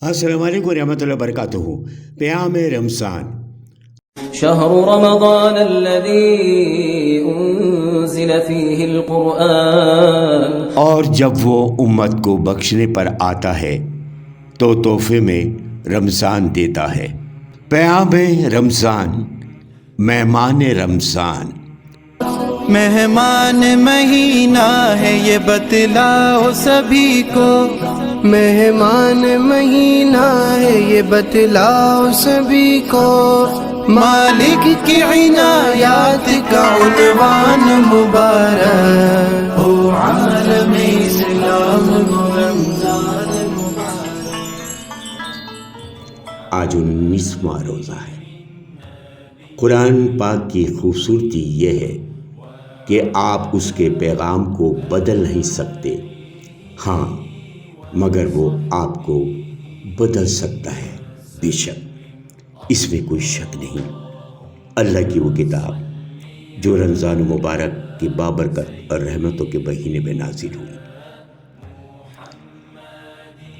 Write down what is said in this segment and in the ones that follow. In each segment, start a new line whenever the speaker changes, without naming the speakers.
السلام علیکم ورحمۃ اللہ وبرکاتہ۔ پیام رمضان۔
شهر رمضان الذي أنزل فيه القرآن،
اور جب وہ امت کو بخشنے پر آتا ہے تو تحفے میں رمضان دیتا ہے۔ پیام رمضان، مہمان رمضان۔
مہمان مہینہ ہے یہ بتلاؤ سبھی کو، مہمان مہینہ ہے یہ بتلاؤ سبھی کو، مالک کی عنایات کا عنوان مبارک ہو، عالم اسلام کو رمضان مبارک۔
آج 19واں روزہ ہے۔ قرآن پاک کی خوبصورتی یہ ہے کہ آپ اس کے پیغام کو بدل نہیں سکتے، ہاں مگر وہ آپ کو بدل سکتا ہے۔ بے شک اس میں کوئی شک نہیں، اللہ کی وہ کتاب جو رمضان مبارک کی بابرکت اور رحمتوں کے مہینے میں نازل ہوئی۔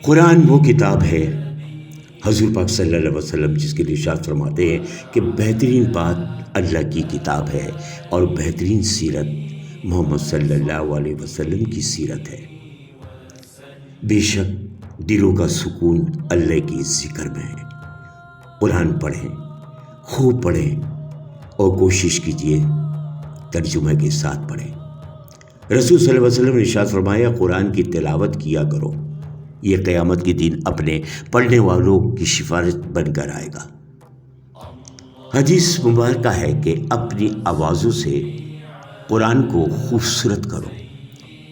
قرآن وہ کتاب ہے، حضور پاک صلی اللہ علیہ وسلم جس کے ارشاد فرماتے ہیں کہ بہترین بات اللہ کی کتاب ہے اور بہترین سیرت محمد صلی اللہ علیہ وسلم کی سیرت ہے۔ بے شک دلوں کا سکون اللہ کی ذکر میں ہے۔ قرآن پڑھیں، خوب پڑھیں اور کوشش کیجیے ترجمہ کے ساتھ پڑھیں۔ رسول صلی اللہ علیہ وسلم نے ارشاد فرمایا قرآن کی تلاوت کیا کرو، یہ قیامت کے دن اپنے پڑھنے والوں کی سفارش بن کر آئے گا۔ حدیث مبارکہ ہے کہ اپنی آوازوں سے قرآن کو خوبصورت کرو،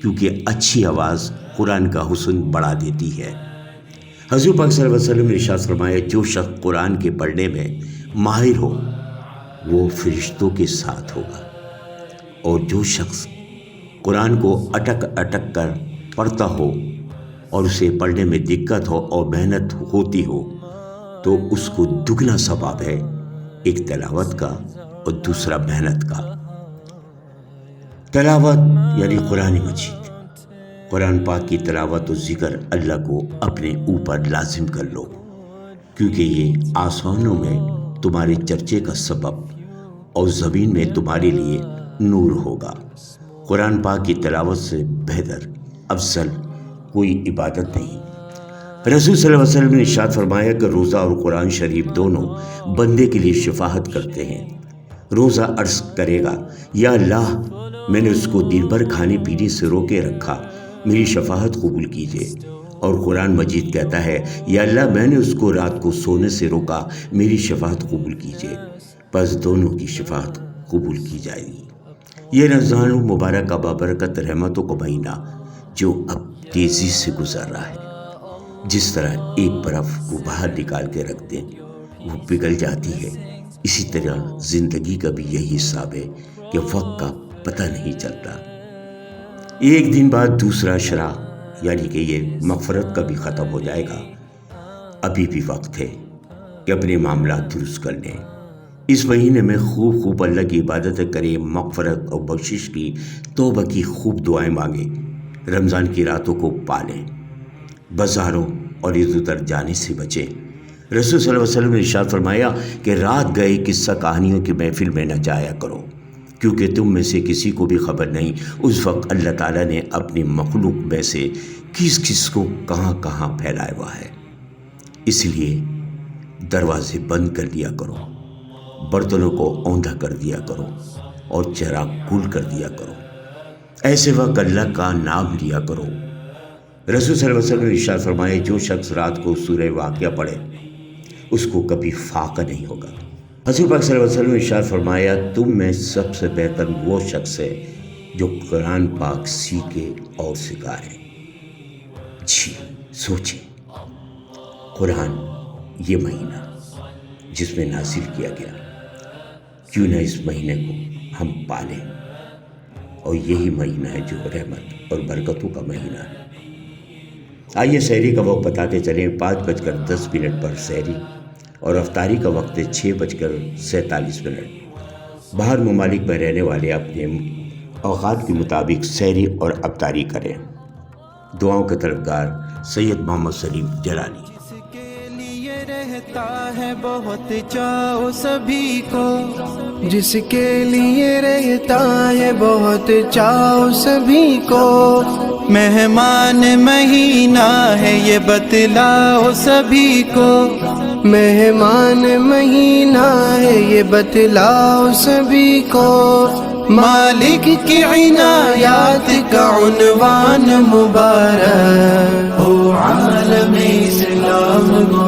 کیونکہ اچھی آواز قرآن کا حسن بڑھا دیتی ہے۔ حضور پاک صلی اللہ علیہ وسلم نے ارشاد فرمایا جو شخص قرآن کے پڑھنے میں ماہر ہو وہ فرشتوں کے ساتھ ہوگا، اور جو شخص قرآن کو اٹک اٹک کر پڑھتا ہو اور اسے پڑھنے میں دقت ہو اور محنت ہوتی ہو تو اس کو دگنا ثواب ہے، ایک تلاوت کا اور دوسرا محنت کا۔ تلاوت یعنی قرآن مجید، قرآن پاک کی تلاوت و ذکر اللہ کو اپنے اوپر لازم کر لو، کیونکہ یہ آسمانوں میں تمہارے چرچے کا سبب اور زمین میں تمہارے لیے نور ہوگا۔ قرآن پاک کی تلاوت سے بہتر افضل کوئی عبادت نہیں۔ رسول صلی اللہ علیہ وسلم نے ارشاد فرمایا کہ روزہ اور قرآن شریف دونوں بندے کے لیے شفاعت کرتے ہیں۔ روزہ عرض کرے گا یا اللہ میں نے اس کو دن بھر کھانے پینے سے روکے رکھا، میری شفاعت قبول کیجیے، اور قرآن مجید کہتا ہے یا اللہ میں نے اس کو رات کو سونے سے روکا، میری شفاعت قبول کیجیے، پس دونوں کی شفاعت قبول کی جائے گی۔ یہ رمضان مبارک کا بابرکت رحمتوں کا مہینہ جو اب تیزی سے گزر رہا ہے، جس طرح ایک برف کو باہر نکال کے رکھ دیں وہ پگھل جاتی ہے، اسی طرح زندگی کا بھی یہی حساب ہے کہ وقت کا پتہ نہیں چلتا۔ ایک دن بعد دوسرا شرح یعنی کہ یہ مغفرت کا بھی ختم ہو جائے گا۔ ابھی بھی وقت ہے کہ اپنے معاملات درست کر لیں۔ اس مہینے میں خوب اللہ کی عبادتیں کریں، مغفرت اور بخشش کی، توبہ کی خوب دعائیں مانگیں، رمضان کی راتوں کو پالیں، بازاروں اور ادھر ادھر جانے سے بچیں۔ رسول صلی اللہ علیہ وسلم نے ارشاد فرمایا کہ رات گئے قصہ کہانیوں کی محفل میں نہ جایا کرو، کیونکہ تم میں سے کسی کو بھی خبر نہیں اس وقت اللہ تعالیٰ نے اپنی مخلوق میں سے کس کس کو کہاں کہاں پھیلایا ہوا ہے۔ اس لیے دروازے بند کر دیا کرو، برتنوں کو اوندھا کر دیا کرو اور چراغ گل کر دیا کرو، ایسے وقت اللہ کا نام لیا کرو۔ رسول صلی اللہ علیہ وسلم نے ارشاد فرمایا جو شخص رات کو سورہ واقعہ پڑھے اس کو کبھی فاقہ نہیں ہوگا۔ حضور پاک صلی اللہ علیہ وسلم نے ارشاد فرمایا تم میں سب سے بہتر وہ شخص ہے جو قرآن پاک سیکھے اور سکھائے۔ جی سوچیں، قرآن یہ مہینہ جس میں نازل کیا گیا، کیوں نہ اس مہینے کو ہم پالیں، اور یہی مہینہ ہے جو رحمت اور برکتوں کا مہینہ ہے۔ آئیے سحری کا وقت بتاتے چلیں، 5:10 پر سحری اور افطاری کا وقت ہے 6:47۔ باہر ممالک میں رہنے والے اپنے اوقات کے مطابق سحری اور افطاری کریں۔ دعاؤں کے طلبگار سید محمد سلیم جلانی۔
رہتا ہے بہت چاؤ سبھی کو، جس کے لیے رہتا ہے بہت چاؤ سبھی کو، مہمان مہینہ ہے یہ بتلاؤ سبھی کو، مہمان مہینہ ہے یہ بتلاؤ سبھی کو، مالک کی عنایات کا عنوان مبارک ہو عالم اسلام